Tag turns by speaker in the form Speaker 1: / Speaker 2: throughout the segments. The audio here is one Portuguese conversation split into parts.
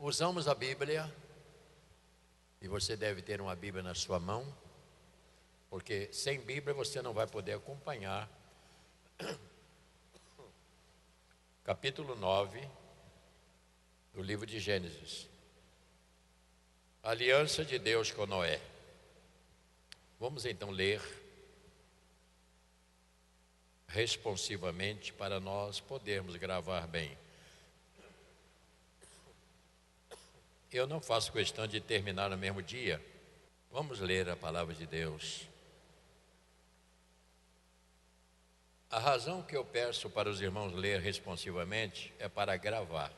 Speaker 1: Usamos a Bíblia, e você deve ter uma Bíblia na sua mão, porque sem Bíblia você não vai poder acompanhar capítulo 9 do livro de Gênesis. Aliança de Deus com Noé. Vamos então ler responsivamente para nós podermos gravar bem. Eu não faço questão de terminar no mesmo dia. Vamos ler a palavra de Deus. A razão que eu peço para os irmãos ler responsivamente é para gravar.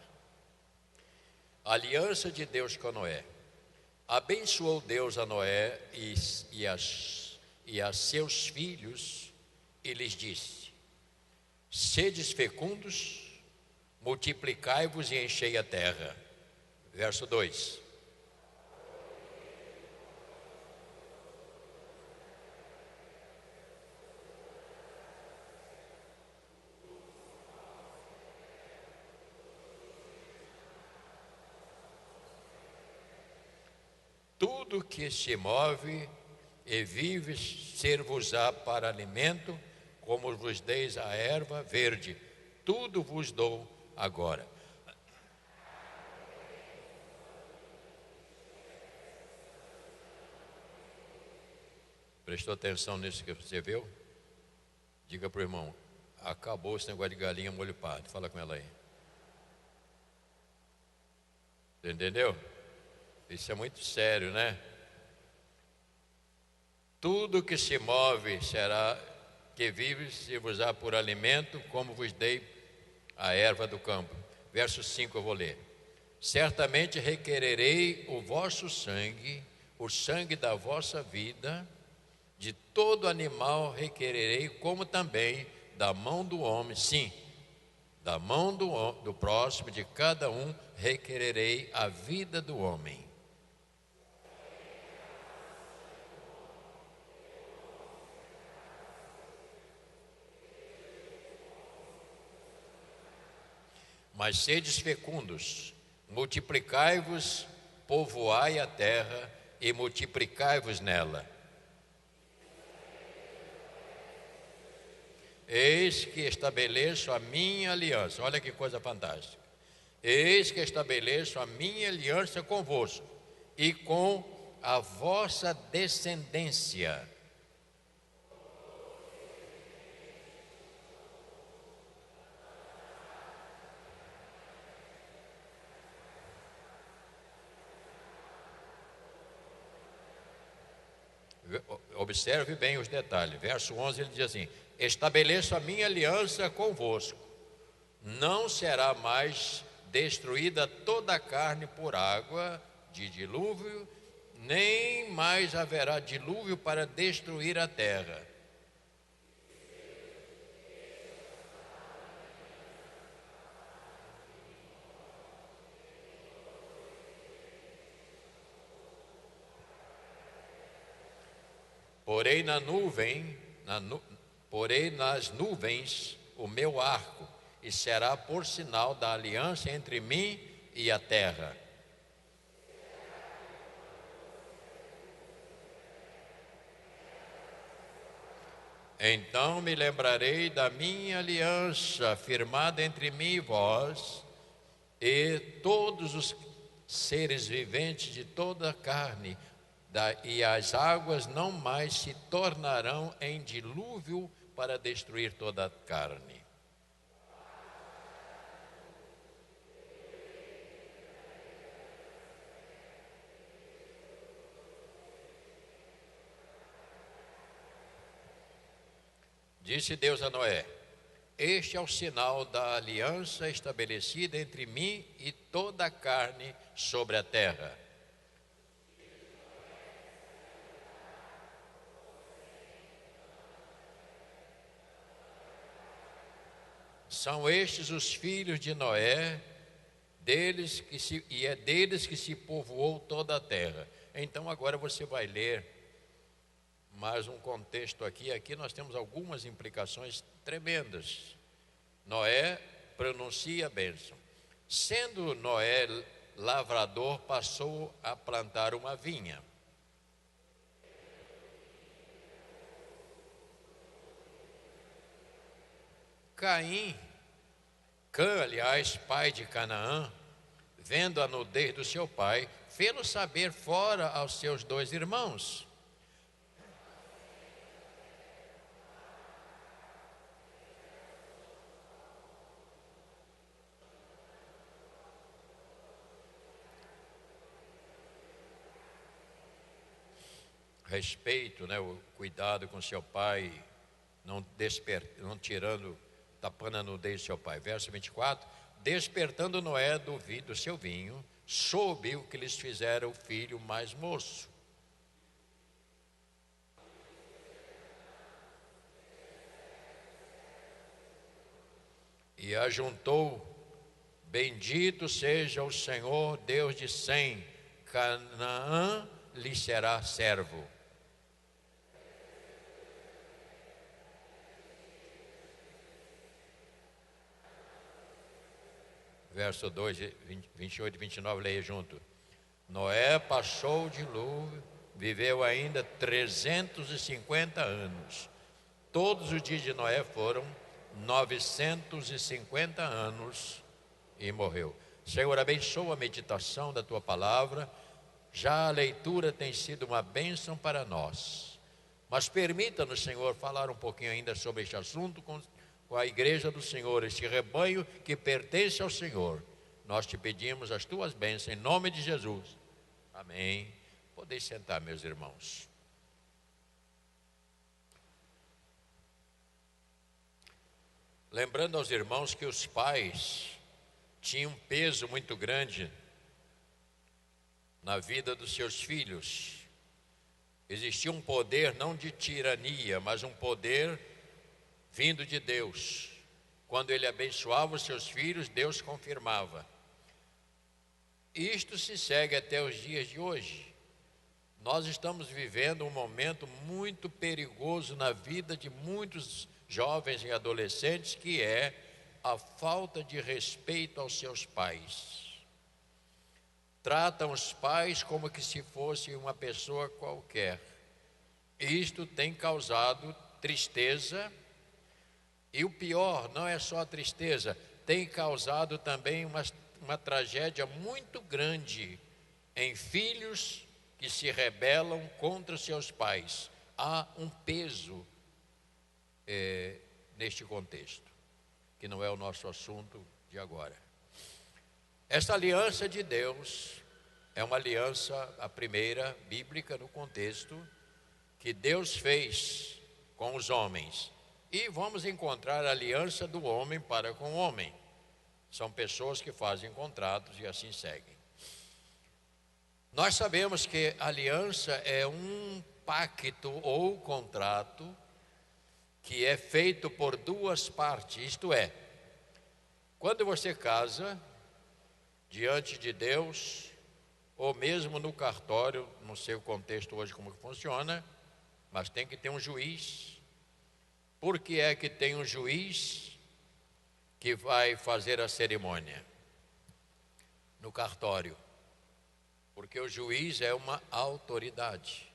Speaker 1: A aliança de Deus com Noé. Abençoou Deus a Noé e a seus filhos e lhes disse: sedes fecundos, multiplicai-vos e enchei a terra. Verso 2. Tudo que se move e vive ser-vos-á para alimento, como vos deis a erva verde, tudo vos dou agora. Prestou atenção nisso que você viu? Diga para o irmão: acabou esse negócio de galinha molho pardo. Fala com ela aí. Você entendeu? Isso é muito sério, né? Tudo que se move será que vive se vos há por alimento, como vos dei a erva do campo. Verso 5 eu vou ler. Certamente requererei o vosso sangue, o sangue da vossa vida, de todo animal requererei, como também da mão do homem, sim, da mão do próximo, de cada um, requererei a vida do homem. Mas sedes fecundos, multiplicai-vos, povoai a terra e multiplicai-vos nela. Eis que estabeleço a minha aliança. Olha que coisa fantástica. Eis que estabeleço a minha aliança convosco e com a vossa descendência. Observe bem os detalhes. Verso 11 ele diz assim: estabeleço a minha aliança convosco. Não será mais destruída toda a carne por água de dilúvio, nem mais haverá dilúvio para destruir a terra. Porei nas nuvens o meu arco, e será por sinal da aliança entre mim e a terra. Então me lembrarei da minha aliança firmada entre mim e vós, e todos os seres viventes de toda a carne, e as águas não mais se tornarão em dilúvio para destruir toda a carne. Disse Deus a Noé: este é o sinal da aliança estabelecida entre mim e toda a carne sobre a terra. São estes os filhos de Noé, e é deles que se povoou toda a terra. Então agora você vai ler mais um contexto aqui. Aqui nós temos algumas implicações tremendas. Noé pronuncia a bênção. Sendo Noé lavrador passou a plantar uma vinha. Cã, aliás, pai de Canaã, vendo a nudez do seu pai, fê-lo saber fora aos seus 2 irmãos. Respeito, né, o cuidado com seu pai, não tirando, tapando a nudez do seu pai. Verso 24: despertando Noé do seu vinho, soube o que lhes fizera o filho mais moço. E ajuntou: bendito seja o Senhor, Deus de Sem, Canaã lhe será servo. Verso 2, 28 e 29, leia junto. Noé passou o dilúvio, viveu ainda 350 anos. Todos os dias de Noé foram 950 anos e morreu. Senhor, abençoa a meditação da tua palavra. Já a leitura tem sido uma bênção para nós. Mas permita-nos, Senhor, falar um pouquinho ainda sobre este assunto com a igreja do Senhor, este rebanho que pertence ao Senhor. Nós te pedimos as tuas bênçãos em nome de Jesus. Amém. Podeis sentar, meus irmãos. Lembrando aos irmãos que os pais tinham um peso muito grande na vida dos seus filhos. Existia um poder não de tirania, mas um poder vindo de Deus. Quando ele abençoava os seus filhos, Deus confirmava. Isto se segue até os dias de hoje. Nós estamos vivendo um momento muito perigoso na vida de muitos jovens e adolescentes, que é a falta de respeito aos seus pais. Tratam os pais como que se fosse uma pessoa qualquer. Isto tem causado tristeza. E o pior, não é só a tristeza, tem causado também uma tragédia muito grande em filhos que se rebelam contra seus pais. Há um peso neste contexto, que não é o nosso assunto de agora. Esta aliança de Deus é uma aliança, a primeira, bíblica, no contexto que Deus fez com os homens. E vamos encontrar a aliança do homem para com o homem. São pessoas que fazem contratos e assim seguem. Nós sabemos que a aliança é um pacto ou contrato que é feito por 2 partes. Isto é, quando você casa diante de Deus, ou mesmo no cartório, não sei o contexto hoje como que funciona, mas tem que ter um juiz. Por que é que tem um juiz que vai fazer a cerimônia no cartório? Porque o juiz é uma autoridade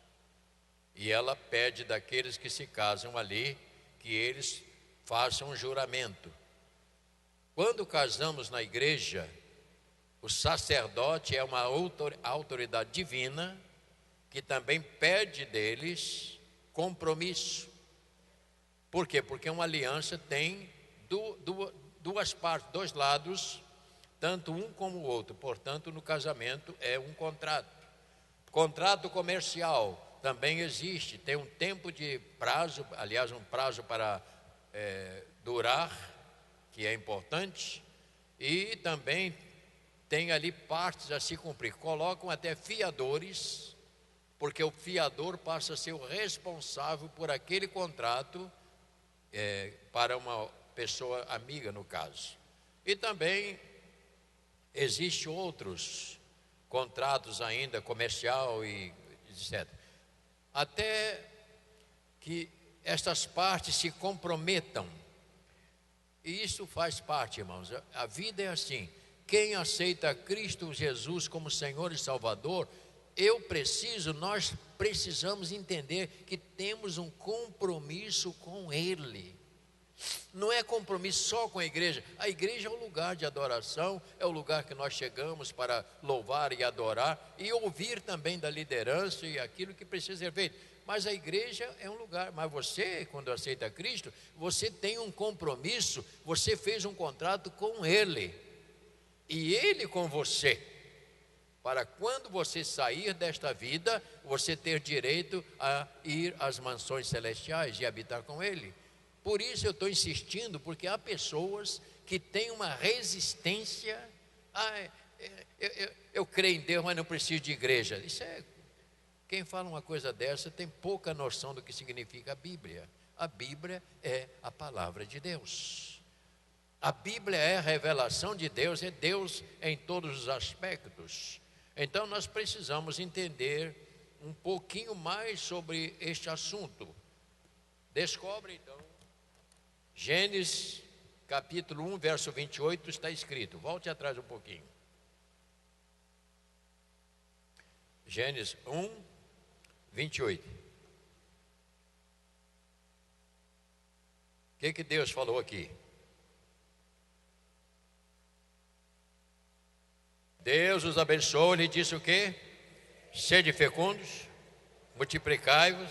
Speaker 1: e ela pede daqueles que se casam ali que eles façam um juramento. Quando casamos na igreja, o sacerdote é uma autoridade divina que também pede deles compromisso. Por quê? Porque uma aliança tem 2 partes, 2 lados, tanto um como o outro. Portanto, no casamento é um contrato. Contrato comercial também existe, tem um tempo de prazo, aliás, um prazo para durar, que é importante, e também tem ali partes a se cumprir. Colocam até fiadores, porque o fiador passa a ser o responsável por aquele contrato, para uma pessoa amiga, no caso. E também existem outros contratos ainda, comercial e etc. Até que estas partes se comprometam. E isso faz parte, irmãos. A vida é assim. quem aceita Cristo Jesus como Senhor e Salvador, nós precisamos entender que temos um compromisso com Ele. Não é compromisso só com a igreja. A igreja é um lugar de adoração, é o lugar que nós chegamos para louvar e adorar e ouvir também da liderança e aquilo que precisa ser feito. Mas a igreja é um lugar. Mas você, quando aceita Cristo, você tem um compromisso, você fez um contrato com Ele e Ele com você, para quando você sair desta vida, você ter direito a ir às mansões celestiais e habitar com Ele. Por isso eu estou insistindo, porque há pessoas que têm uma resistência. Eu creio em Deus, mas não preciso de igreja. Quem fala uma coisa dessa tem pouca noção do que significa a Bíblia. A Bíblia é a palavra de Deus. A Bíblia é a revelação de Deus, é Deus em todos os aspectos. Então nós precisamos entender um pouquinho mais sobre este assunto. Descobre então. Gênesis capítulo 1, verso 28 está escrito. Volte atrás um pouquinho. Gênesis 1, 28. O que Deus falou aqui? Deus os abençoou e lhe disse o quê? Sede fecundos, multiplicai-vos,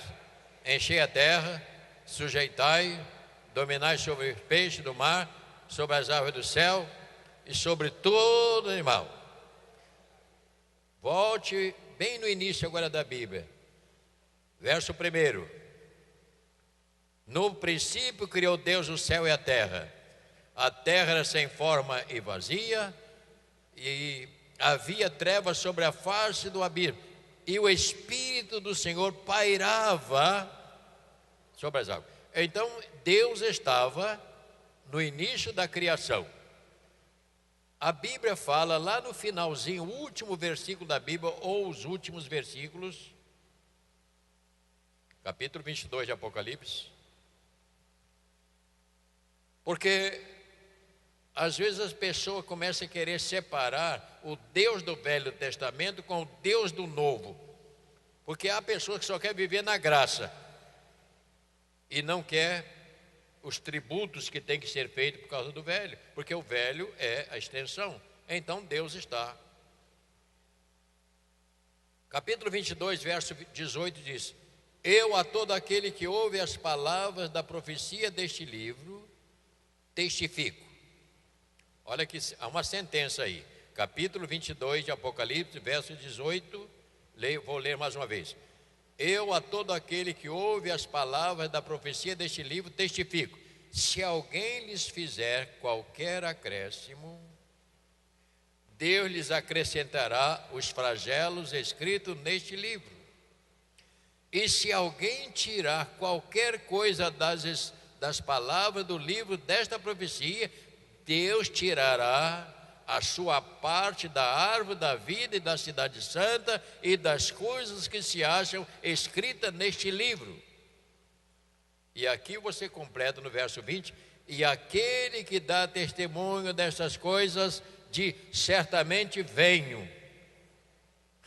Speaker 1: enchei a terra, sujeitai, dominai sobre os peixes do mar, sobre as aves do céu e sobre todo animal. Volte bem no início agora da Bíblia. Verso 1. No princípio criou Deus o céu e a terra. A terra era sem forma e vazia, e havia trevas sobre a face do abismo, e o Espírito do Senhor pairava sobre as águas. Então Deus estava no início da criação. A Bíblia fala lá no finalzinho, o último versículo da Bíblia, ou os últimos versículos, capítulo 22 de Apocalipse. Porque às vezes as pessoas começam a querer separar o Deus do Velho Testamento com o Deus do Novo. Porque há pessoas que só querem viver na graça e não quer os tributos que tem que ser feito por causa do velho, porque o velho é a extensão. Então Deus está. Capítulo 22, verso 18 diz: eu a todo aquele que ouve as palavras da profecia deste livro testifico. Olha que há uma sentença aí. Capítulo 22 de Apocalipse, verso 18, vou ler mais uma vez. Eu a todo aquele que ouve as palavras da profecia deste livro testifico: se alguém lhes fizer qualquer acréscimo, Deus lhes acrescentará os flagelos escritos neste livro. E se alguém tirar qualquer coisa das palavras do livro desta profecia, Deus tirará a sua parte da árvore da vida e da cidade santa e das coisas que se acham escritas neste livro. E aqui você completa no verso 20: e aquele que dá testemunho destas coisas diz: certamente venho.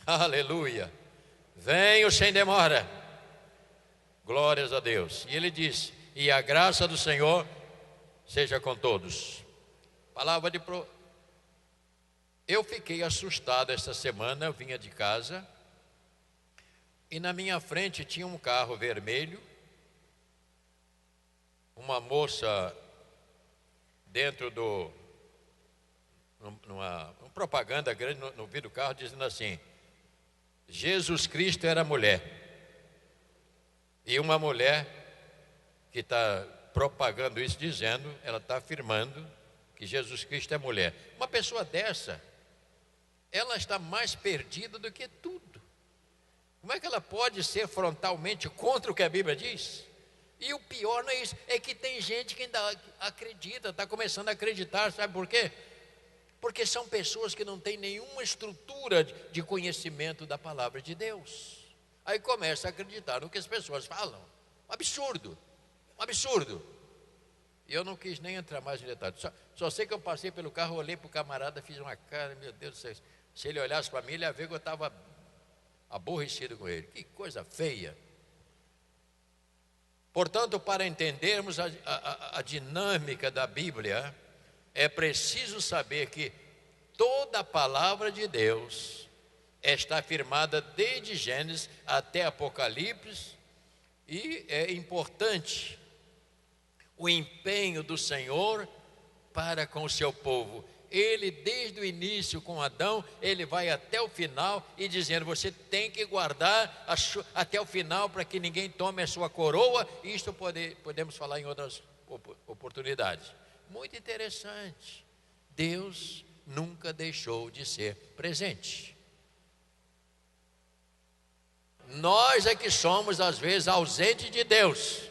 Speaker 1: Aleluia, venho sem demora. Glórias a Deus. E ele diz: e a graça do Senhor seja com todos. Palavra de Eu fiquei assustado esta semana. Eu vinha de casa e na minha frente tinha um carro vermelho. Uma moça dentro uma propaganda grande no vidro do carro dizendo assim: Jesus Cristo era mulher. E uma mulher que está propagando isso, dizendo, ela está afirmando que Jesus Cristo é mulher. Uma pessoa dessa, ela está mais perdida do que tudo. Como é que ela pode ser frontalmente contra o que a Bíblia diz? E o pior não é isso, é que tem gente que ainda acredita, está começando a acreditar. Sabe por quê? Porque são pessoas que não têm nenhuma estrutura de conhecimento da palavra de Deus. Aí começa a acreditar no que as pessoas falam. Um absurdo, um absurdo. E eu não quis nem entrar mais em detalhes. Só sei que eu passei pelo carro, olhei para o camarada, fiz uma cara, meu Deus do céu. Se ele olhasse para mim, ele ia ver que eu estava aborrecido com ele. Que coisa feia. Portanto, para entendermos a dinâmica da Bíblia, é preciso saber que toda a palavra de Deus está firmada desde Gênesis até Apocalipse, e é importante o empenho do Senhor para com o seu povo. Ele, desde o início com Adão, ele vai até o final e dizendo: você tem que guardar até o final para que ninguém tome a sua coroa. Isto podemos falar em outras oportunidades. Muito interessante. Deus nunca deixou de ser presente. Nós é que somos às vezes ausentes de Deus,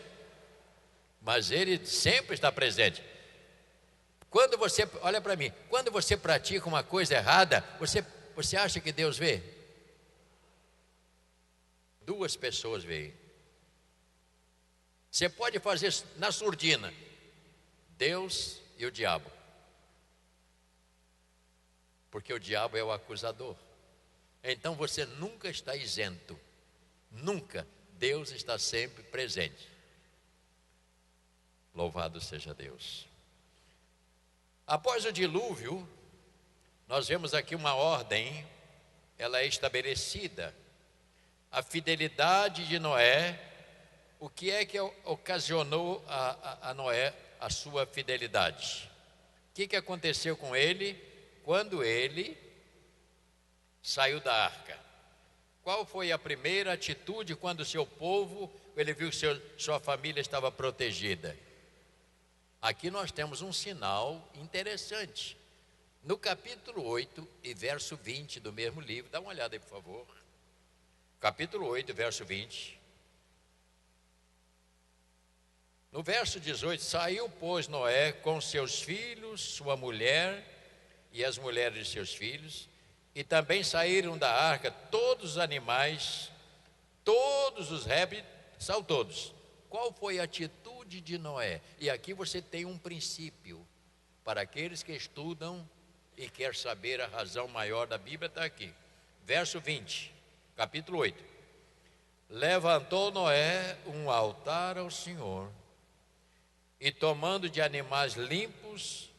Speaker 1: mas Ele sempre está presente. Quando você, olha para mim, quando você pratica uma coisa errada, você acha que Deus vê? Duas pessoas veem. Você pode fazer na surdina, Deus e o diabo, porque o diabo é o acusador. Então você nunca está isento, nunca. Deus está sempre presente. Louvado seja Deus. Após o dilúvio, nós vemos aqui uma ordem, ela é estabelecida. A fidelidade de Noé. O que é que ocasionou a Noé a sua fidelidade? O que aconteceu com ele quando ele saiu da arca? Qual foi a primeira atitude quando seu povo, ele viu que sua família estava protegida? Aqui nós temos um sinal interessante. No capítulo 8 e verso 20 do mesmo livro, dá uma olhada aí, por favor. Capítulo 8, verso 20. No verso 18: saiu, pois, Noé com seus filhos, sua mulher e as mulheres de seus filhos, e também saíram da arca todos os animais, todos os répteis, são todos. Qual foi a atitude de Noé? E aqui você tem um princípio, para aqueles que estudam e quer saber a razão maior da Bíblia, está aqui. Verso 20, capítulo 8. Levantou Noé um altar ao Senhor, e tomando de animais limpos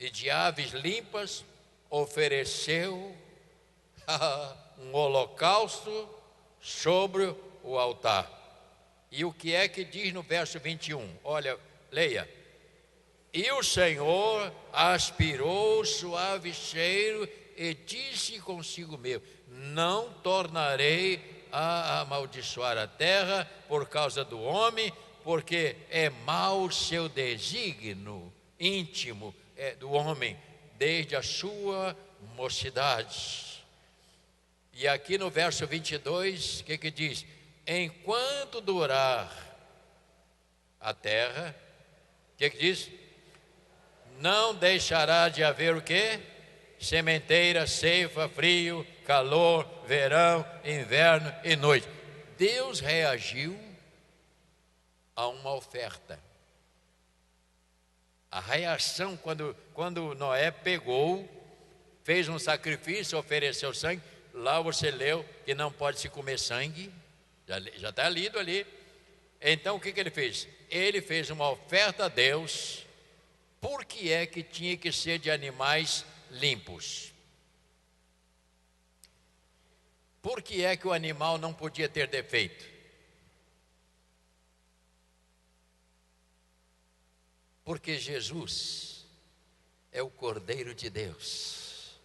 Speaker 1: e de aves limpas, ofereceu um holocausto sobre o altar. E o que é que diz no verso 21? Olha, leia. E o Senhor aspirou o suave cheiro e disse consigo mesmo: não tornarei a amaldiçoar a terra por causa do homem, porque é mau o seu desígnio íntimo do homem, desde a sua mocidade. E aqui no verso 22, o que diz? Enquanto durar a terra, o que diz? Não deixará de haver o quê? Sementeira, ceifa, frio, calor, verão, inverno e noite. Deus reagiu a uma oferta. A reação quando Noé pegou, fez um sacrifício, ofereceu sangue. Lá você leu que não pode se comer sangue. Já está lido ali. Então o que ele fez? Ele fez uma oferta a Deus. Por que é que tinha que ser de animais limpos? Por que é que o animal não podia ter defeito? Porque Jesus é o Cordeiro de Deus,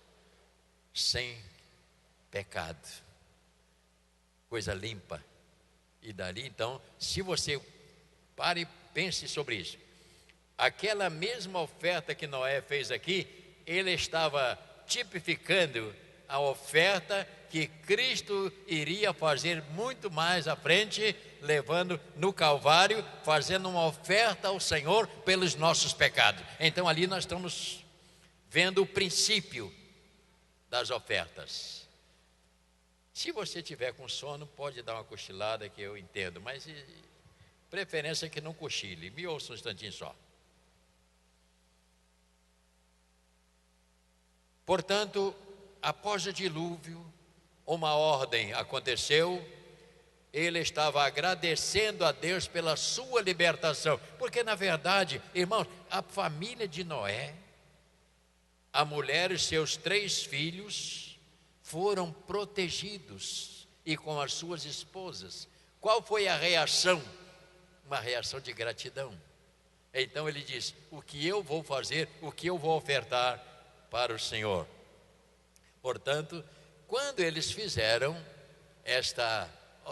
Speaker 1: sem pecado, coisa limpa. E dali então, se você pare e pense sobre isso, aquela mesma oferta que Noé fez aqui, ele estava tipificando a oferta que Cristo iria fazer muito mais à frente, levando no Calvário, fazendo uma oferta ao Senhor pelos nossos pecados. Então ali nós estamos vendo o princípio das ofertas. Se você tiver com sono, pode dar uma cochilada, que eu entendo, mas preferência é que não cochile. Me ouça um instantinho só. Portanto, após o dilúvio, uma ordem aconteceu. Ele estava agradecendo a Deus pela sua libertação, porque na verdade, irmãos, a família de Noé, a mulher e seus 3 filhos foram protegidos, e com as suas esposas. Qual foi a reação? Uma reação de gratidão. Então ele diz: o que eu vou fazer, o que eu vou ofertar para o Senhor. Portanto, quando eles fizeram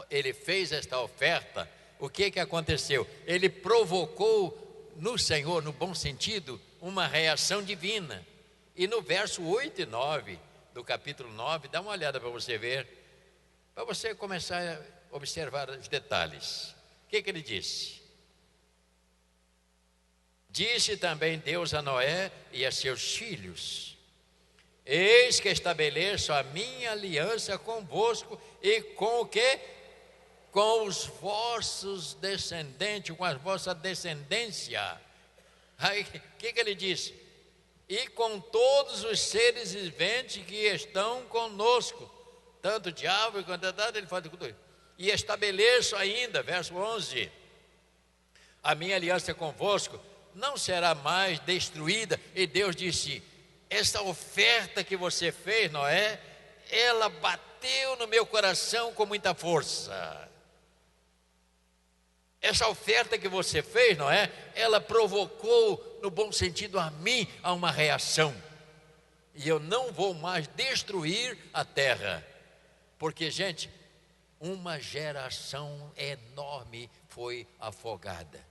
Speaker 1: ele fez esta oferta, o que aconteceu? Ele provocou no Senhor, no bom sentido, uma reação divina. E no verso 8 e 9 do capítulo 9, dá uma olhada para você ver, para você começar a observar os detalhes. O que ele disse? Disse também Deus a Noé e a seus filhos: eis que estabeleço a minha aliança convosco e com o quê? Com os vossos descendentes, com a vossa descendência. Aí, o que ele disse? E com todos os seres viventes que estão conosco, tanto de árvore quanto de ele fala de tudo. E estabeleço ainda, verso 11, a minha aliança convosco não será mais destruída. E Deus disse: essa oferta que você fez, Noé, ela bateu no meu coração com muita força. Essa oferta que você fez, Noé, ela provocou, no bom sentido, a mim, a uma reação. E eu não vou mais destruir a terra. Porque, gente, uma geração enorme foi afogada.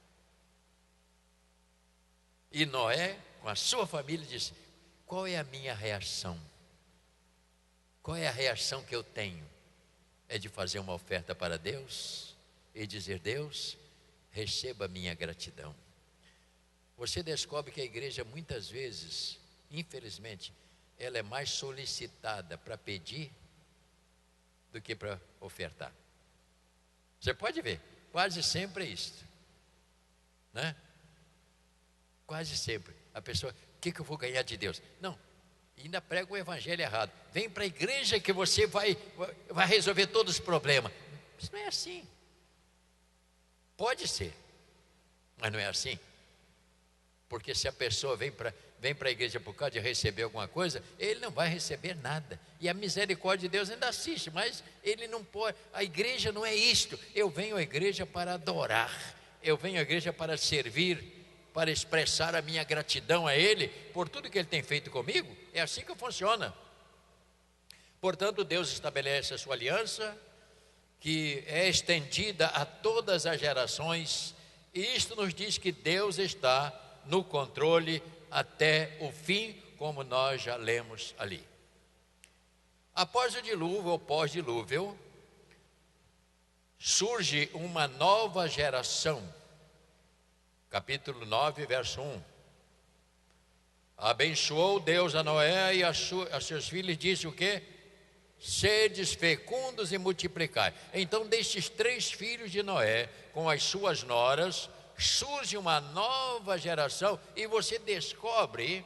Speaker 1: E Noé, com a sua família, disse: qual é a minha reação? Qual é a reação que eu tenho? É de fazer uma oferta para Deus e dizer: Deus, receba a minha gratidão. Você descobre que a igreja muitas vezes, infelizmente, ela é mais solicitada para pedir do que para ofertar. Você pode ver, quase sempre é isso, né? Quase sempre a pessoa: o que eu vou ganhar de Deus? Não, ainda prega o evangelho errado. Vem para a igreja que você vai resolver todos os problemas. Isso não é assim. Pode ser, mas não é assim. Porque se a pessoa vem para a igreja por causa de receber alguma coisa, ele não vai receber nada. E a misericórdia de Deus ainda assiste, mas ele não pode. A igreja não é isto. Eu venho à igreja para adorar, eu venho à igreja para servir, para expressar a minha gratidão a Ele por tudo que Ele tem feito comigo. É assim que funciona. Portanto, Deus estabelece a sua aliança, que é estendida a todas as gerações, e isto nos diz que Deus está no controle até o fim, como nós já lemos ali. Após o dilúvio ou pós-dilúvio, surge uma nova geração. Capítulo 9, verso 1. Abençoou Deus a Noé e a seus filhos, disse o quê? Sedes fecundos e multiplicai. Então, destes 3 filhos de Noé, com as suas noras, surge uma nova geração, e você descobre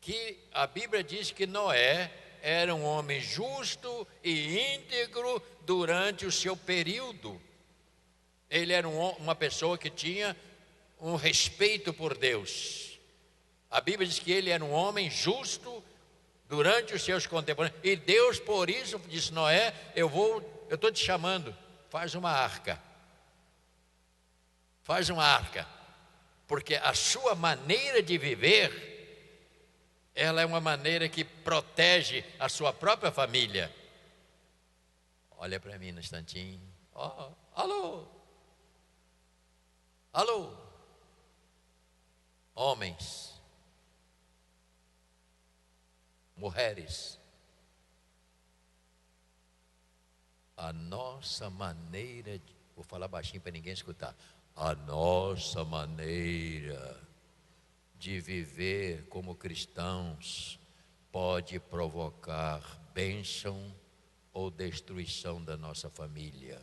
Speaker 1: que a Bíblia diz que Noé era um homem justo e íntegro durante o seu período. Ele era uma pessoa que tinha um respeito por Deus. A Bíblia diz que ele era um homem justo durante os seus contemporâneos, e Deus por isso disse: Noé, eu estou te chamando, faz uma arca, porque a sua maneira de viver, ela é uma maneira que protege a sua própria família. Olha para mim no instantinho. Alô, homens, mulheres, a nossa maneira, vou falar baixinho para ninguém escutar, a nossa maneira de viver como cristãos pode provocar bênção ou destruição da nossa família.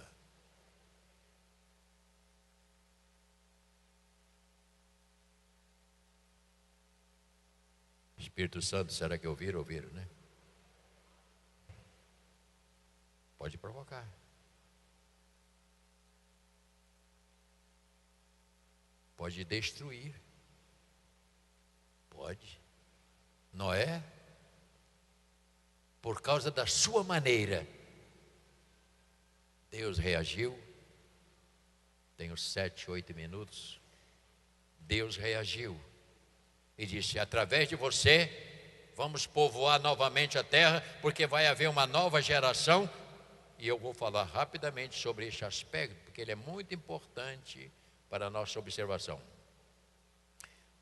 Speaker 1: Espírito Santo, será que ouviram? Ouviram, né? Pode provocar. Pode destruir. Pode. Noé, por causa da sua maneira, Deus reagiu. Tenho 7, 8 minutos. Deus reagiu e disse: através de você, vamos povoar novamente a terra, porque vai haver uma nova geração. E eu vou falar rapidamente sobre este aspecto, porque ele é muito importante para a nossa observação.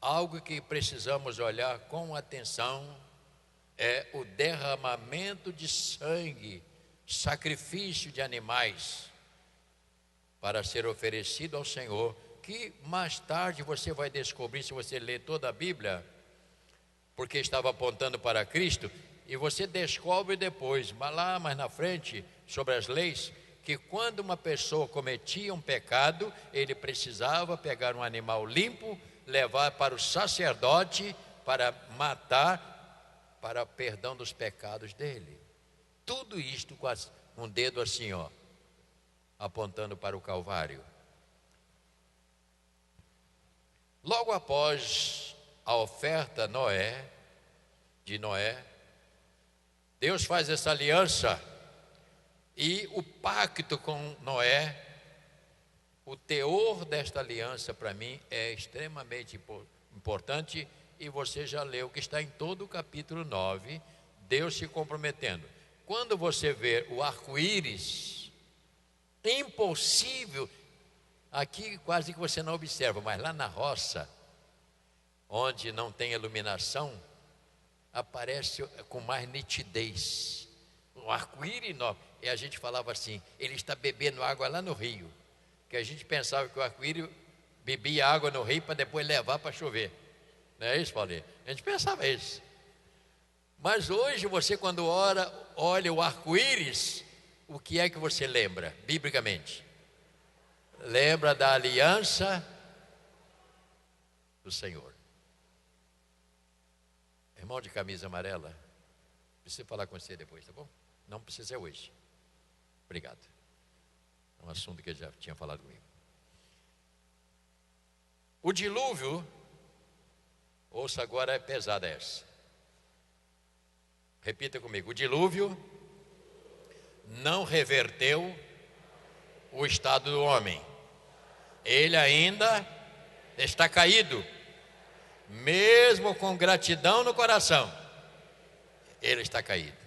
Speaker 1: Algo que precisamos olhar com atenção é o derramamento de sangue, sacrifício de animais, para ser oferecido ao Senhor, que mais tarde você vai descobrir, se você ler toda a Bíblia, porque estava apontando para Cristo, e você descobre depois, lá mais na frente, sobre as leis, que quando uma pessoa cometia um pecado, ele precisava pegar um animal limpo, levar para o sacerdote, para matar, para perdão dos pecados dele. Tudo isto com um dedo assim, ó, apontando para o Calvário. Logo após a oferta de Noé, Deus faz essa aliança, e o pacto com Noé, o teor desta aliança para mim é extremamente importante, e você já leu que está em todo o capítulo 9, Deus se comprometendo. Quando você vê o arco-íris, impossível, aqui quase que você não observa, mas lá na roça, onde não tem iluminação, aparece com mais nitidez. O arco-íris, e a gente falava assim, ele está bebendo água lá no rio, que a gente pensava que o arco-íris bebia água no rio para depois levar para chover. Não é isso, Paulinho? A gente pensava isso. Mas hoje você, quando olha o arco-íris, o que é que você lembra, biblicamente? Lembra da aliança do Senhor. Irmão de camisa amarela, preciso falar com você depois, tá bom? Não precisa ser hoje. Obrigado. É um assunto que ele já tinha falado comigo. O dilúvio, ouça agora, é pesada essa. Repita comigo: o dilúvio não reverteu o estado do homem. Ele ainda está caído, mesmo com gratidão no coração, ele está caído.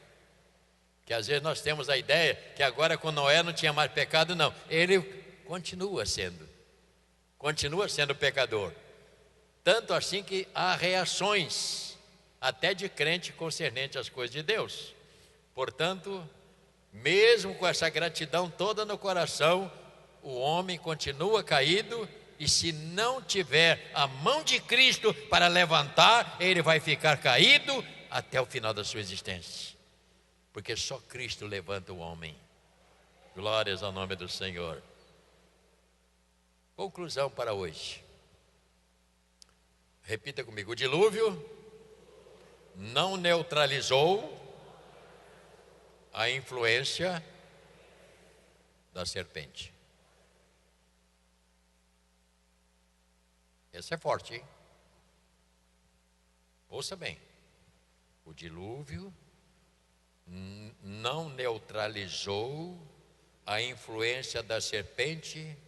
Speaker 1: Que às vezes nós temos a ideia que agora com Noé não tinha mais pecado, não. Ele continua sendo pecador. Tanto assim que há reações, até de crente, concernente às coisas de Deus. Portanto, mesmo com essa gratidão toda no coração, o homem continua caído, e se não tiver a mão de Cristo para levantar, ele vai ficar caído até o final da sua existência, porque só Cristo levanta o homem. Glórias ao nome do Senhor. Conclusão para hoje. Repita comigo: o dilúvio não neutralizou a influência da serpente. Essa é forte, hein? Ouça bem. O dilúvio não neutralizou a influência da serpente,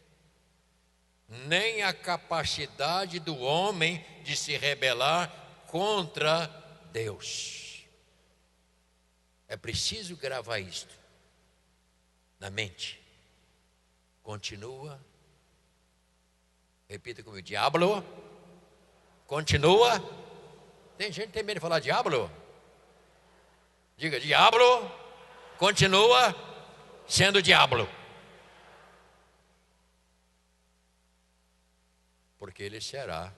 Speaker 1: nem a capacidade do homem de se rebelar contra Deus. É preciso gravar isto na mente. Continua. Repita comigo: diabo continua. Tem gente que tem medo de falar diabo? Diga: diabo continua sendo diabo. Porque ele será,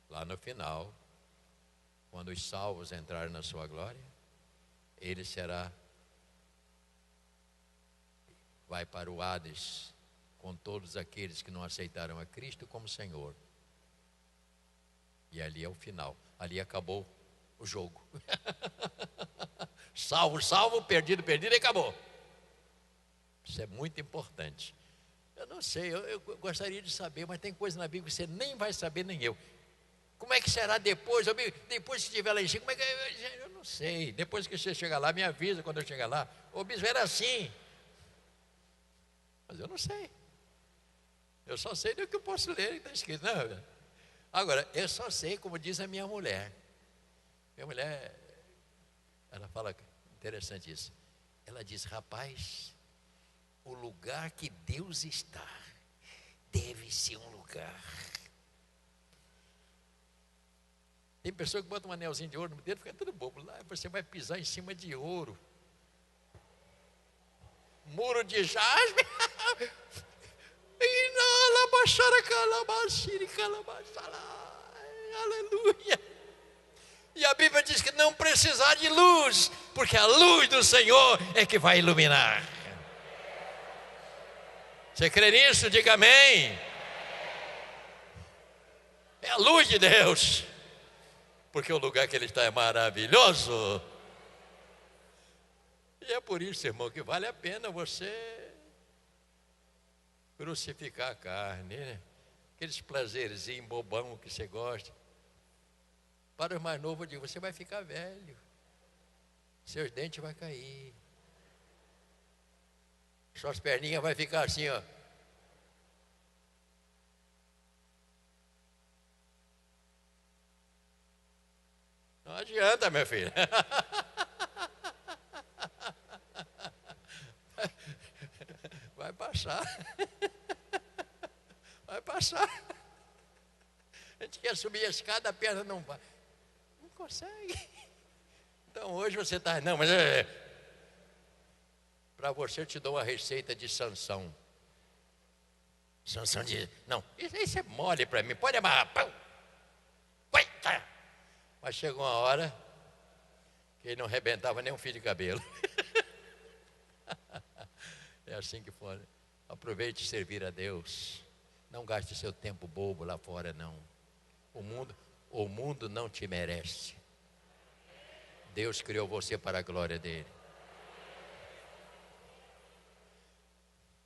Speaker 1: lá no final, quando os salvos entrarem na sua glória, ele vai para o Hades, com todos aqueles que não aceitaram a Cristo como Senhor. E ali é o final, ali acabou o jogo. Salvo, salvo, perdido, perdido e acabou. Isso é muito importante. Eu não sei, eu gostaria de saber, mas tem coisa na Bíblia que você nem vai saber, nem eu. Como é que será depois? Depois que estiver lá em cima, como é que eu não sei. Depois que você chegar lá, me avisa quando eu chegar lá. Ô bispo, era assim. Mas eu não sei. Eu só sei do que eu posso ler, que está escrito. Não. Agora, eu só sei, como diz a minha mulher. Minha mulher, ela fala, interessante isso. Ela diz, rapaz, o lugar que Deus está deve ser um lugar. Tem pessoa que bota um anelzinho de ouro no dedo, fica tudo bobo. Lá você vai pisar em cima de ouro. Muro de jaspe. Aleluia. E a Bíblia diz que não precisar de luz, porque a luz do Senhor é que vai iluminar. Você crê nisso? Diga amém. É a luz de Deus, porque o lugar que Ele está é maravilhoso. E é por isso, irmão, que vale a pena você crucificar a carne, né? Aqueles prazerzinhos bobão que você gosta. Para os mais novos, eu digo, você vai ficar velho, seus dentes vão cair, suas perninhas vão ficar assim, ó. Não adianta, meu filho. Vai passar. Vai passar. A gente quer subir a escada, a perna não vai. Não consegue. Então hoje você está. Não, mas para você eu te dou uma receita de Sansão. Sansão diz, não, isso é mole para mim, pode amarrar. Pão. Vai, tá. Mas chegou uma hora que ele não arrebentava nem um fio de cabelo. É assim que for. Aproveite servir a Deus. Não gaste seu tempo bobo lá fora, não. O mundo não te merece. Deus criou você para a glória dele.